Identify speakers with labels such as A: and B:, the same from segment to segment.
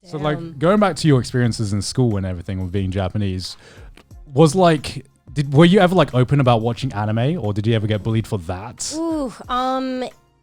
A: So like going back to your experiences in school and everything with being Japanese, was like, were you ever like open about watching anime, or did you ever get bullied for that?
B: Ooh,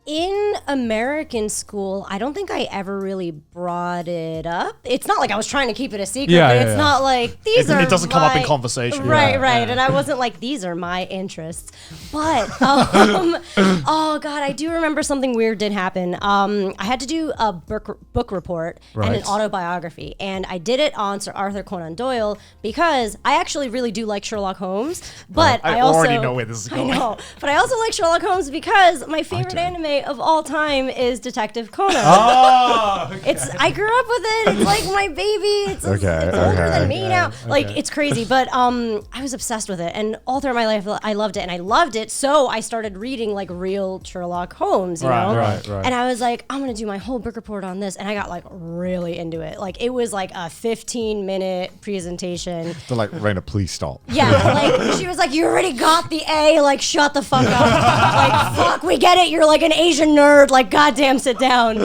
B: in American school, I don't think I ever really brought it up. It's not like I was trying to keep it a secret, but it's not like these are.
C: It doesn't come up in conversation.
B: Right. And I wasn't like, these are my interests. But oh god, I do remember something weird did happen. I had to do a book report and an autobiography, and I did it on Sir Arthur Conan Doyle because I actually really do like Sherlock Holmes. But I also
C: already know where this is going.
B: I know, but I also like Sherlock Holmes because my favorite anime of all time is Detective Conan.
A: Oh, okay.
B: I grew up with it. It's like my baby. It's older than me now. Like it's crazy, but I was obsessed with it, and all throughout my life I loved it, and I loved it. So I started reading like real Sherlock Holmes, you know.
A: Right.
B: And I was like, I'm gonna do my whole book report on this, and I got like really into it. Like it was like a 15-minute presentation.
D: They're like, Raina, please stop.
B: Yeah, like she was like, you already got the A, like shut the fuck up. Like fuck, we get it. You're like an Asian nerd, like goddamn sit down.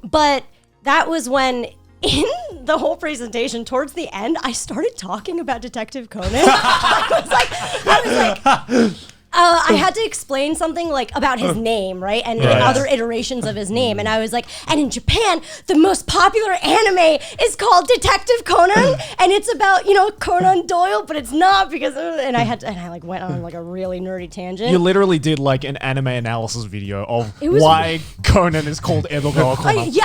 B: But that was when in the whole presentation towards the end I started talking about Detective Conan. I was like I had to explain something like about his name, right? And other iterations of his name. And I was like, and in Japan, the most popular anime is called Detective Conan. And it's about, Conan Doyle, but it's not because, and I like went on like a really nerdy tangent.
C: You literally did like an anime analysis video of why Conan is called Edogawa Conan.
B: I did.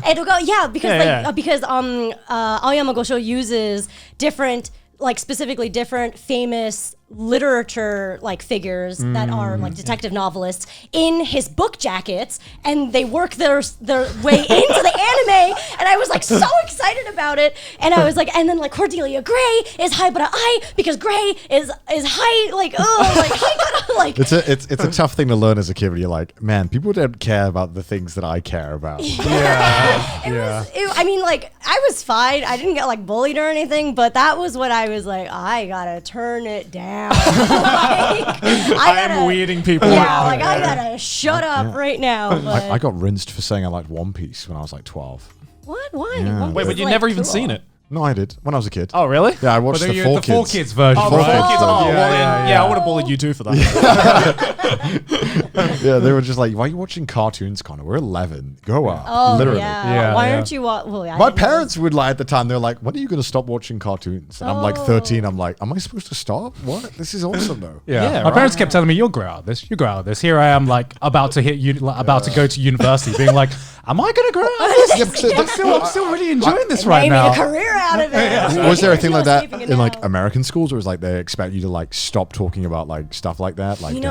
B: Edogawa, because Aoyama Gosho uses different, like specifically different famous literature like figures that are like detective novelists in his book jackets, and they work their way into the anime, and I was like so excited about it, and I was like, and then like Cordelia Gray is Haibara Ai because Gray is high, like like
D: It's a tough thing to learn as a kid when you're like, man, people don't care about the things that I care about.
B: I mean, like I was fine, I didn't get like bullied or anything, but that was what I was like, I gotta turn it down.
C: I am weirding people out.
B: Like I gotta shut up right now.
D: I got rinsed for saying I liked One Piece when I was like 12.
B: What? Why?
D: Yeah.
C: Wait, but you'd never even seen it?
D: No, I did when I was a kid.
C: Oh, really?
D: Yeah, I watched the 4 Kids
A: version.
C: Oh,
D: Four
C: right.
D: Kids
C: Oh,
D: version.
C: yeah, I would have bullied you too for that.
D: Yeah, they were just like, why are you watching cartoons, Connor? We're 11. Go up.
B: Oh,
D: literally.
B: Why aren't you?
D: My parents would lie at the time. They're like, when are you going to stop watching cartoons? And I'm like 13. I'm like, am I supposed to stop? What? This is awesome though.
A: My parents kept telling me, you'll grow out of this. You grow out of this. Here I am, like about to go to university, being like, am I going to grow out of this? I'm still really enjoying this right now.
B: Made a career out of it.
D: Was there a thing like that in like American schools, or was like they expect you to like stop talking about like stuff like that? Like,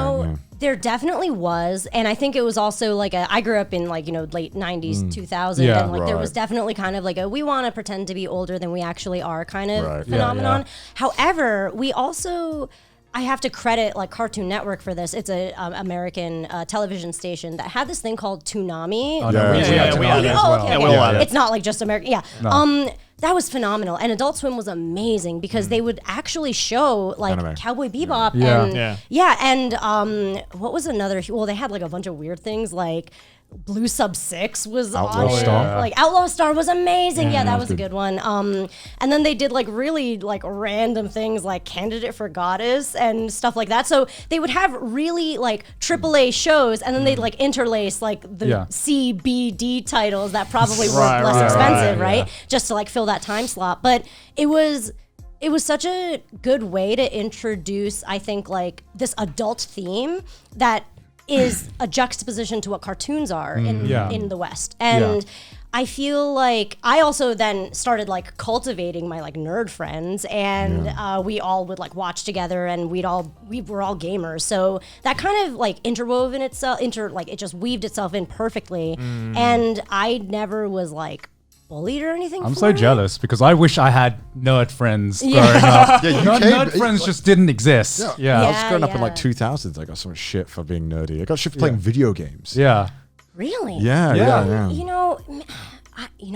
B: there definitely was, and I think it was also like I grew up in like late 90s, 2000, and like there was definitely kind of like a we want to pretend to be older than we actually are kind of phenomenon. However, we also. I have to credit like Cartoon Network for this. It's a American television station that had this thing called Toonami.
C: We had it as well.
B: Okay.
C: We all had it.
B: It's not like just American. Yeah. No. That was phenomenal, and Adult Swim was amazing because they would actually show like
D: Anime.
B: Cowboy Bebop and what was another? Well, they had like a bunch of weird things like Blue Sub 6 was
D: Outlaw
B: on it.
D: Star.
B: Like Outlaw Star was amazing. Yeah, that was a good one. And then they did like really like random things like Candidate for Goddess and stuff like that. So they would have really like AAA shows, and then they'd like interlace like the C, B, D titles that probably were less expensive, right? Just to like fill that time slot. But it was such a good way to introduce, I think, like this adult theme that is a juxtaposition to what cartoons are in the West. And I feel like I also then started like cultivating my like nerd friends, and we all would like watch together, and we were all gamers. So that kind of like interwove in itself, it just weaved itself in perfectly. And I never was like bullied or anything.
A: I'm so jealous because I wish I had nerd friends growing up. Nerd friends just didn't exist.
D: I was growing up in like 2000s. I got so much shit for being nerdy. I got shit for playing video games.
A: Yeah.
B: Really?
D: Yeah.
B: You know,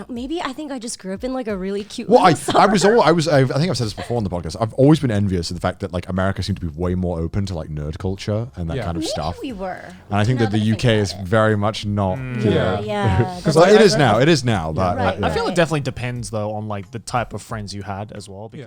B: Maybe I think I just grew up in like a really cute.
D: Well, I
B: little
D: think
B: suburb.
D: I've said this before on the podcast. I've always been envious of the fact that like America seemed to be way more open to like nerd culture and that
A: Yeah.
D: kind of
B: Maybe
D: stuff.
B: we were.
D: And I think that the UK is very much not.
B: Yeah.
D: Because it is now. It is now. But
B: Right,
C: I feel
B: right.
C: it definitely depends though on like the type of friends you had as well. Because